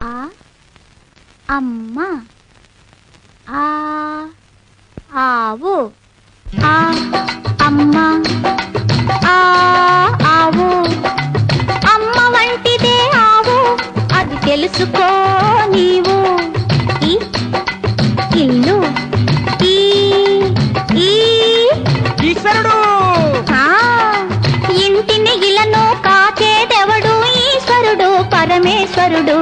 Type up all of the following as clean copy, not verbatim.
ఆ అమ్మ ఆ ఆవు ఆ అమ్మ ఆ ఆవు అమ్మ వంటిదే ఆవు అది తెలుసుకో నీవు ఈ ఇల్లు ఈ ఈశ్వరుడు ఇంటిని ఇలను కాచేదెవడు ఈశ్వరుడు పరమేశ్వరుడు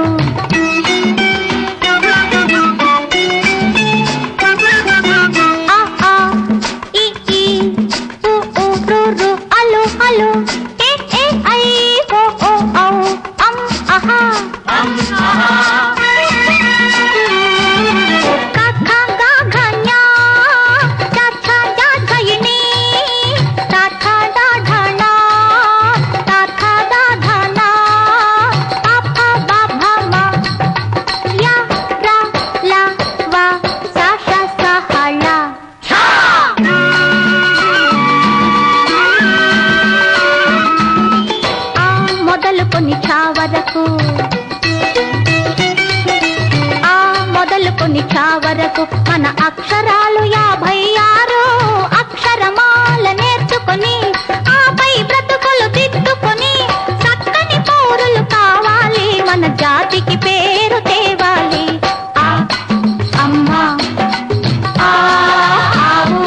మొదలుకొని చావరకు మన అక్షరాలు 56 అక్షరమాల నేర్చుకొని ఆపై బ్రతుకులు దిద్దుకొని చక్కని పౌరులు కావాలి మన జాతికి పేరు తేవాలి ఆ అమ్మ ఆవు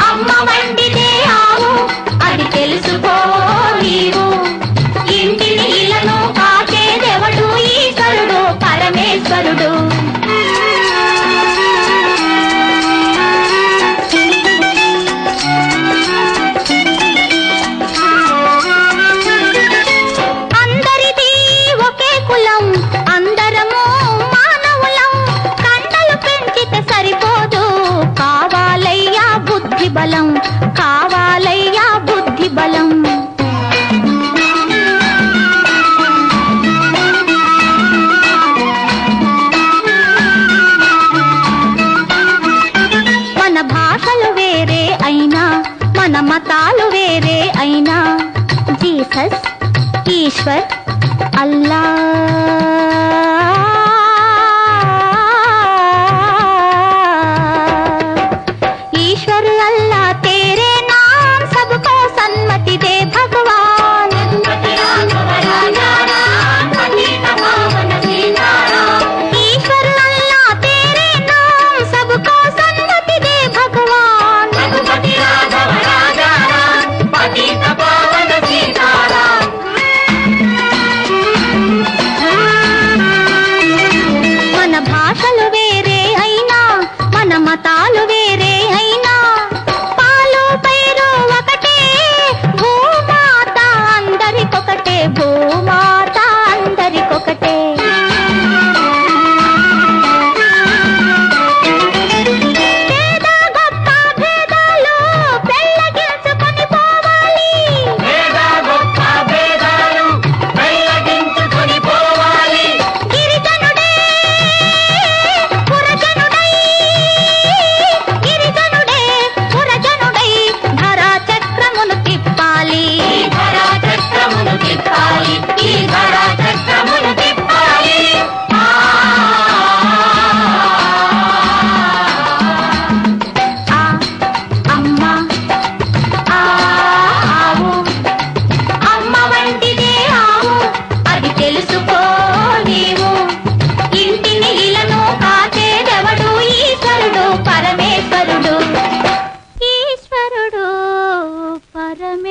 అమ్మ వంటిదే ఆవు అది తెలుసుకో నీవు ఇంటిని ఇలను కాచేదెవడు ఈశ్వరుడు పరమేశ్వరుడు అందరిది ఒకే కులం అందరము మానవులం కండలు పెంచితే సరిపోదు కావాలయ్యా బుద్ధి బలం కావాలయ్యా బుద్ధి బలం మన భాషలు వేరే అయినా మన మతాలు వేరే అయినా జీసస్ ఈశ్వర్ అల్లా ईश्वर अल्लाह तेरे नाम सबको सन्मति दे भगवान ईश्वर अल्लाह तेरे नाम सबको सन्मति दे भगवान మన భాషలు వేరే అయినా మన మతాలు వేరే అయినా పాలు పైరు ఒకటే భూమాత అందరికొకటే భూమాత అందరికొకటే పేద గొప్ప భేదాలు పెళ్ళగించుకొని పోవాలి గిరిజనుడే పురజనుడై ధరా చక్రమును తిప్పాలి ఆ అమ్మ ఆవు అమ్మ వంటిదే ఆవు అది తెలుసుకో నీవు ఇంటిని ఇలను కాచేదెవడు ఈశ్వరుడు పరమేశ్వరుడు ఈశ్వరుడు పరమేశ్వరుడు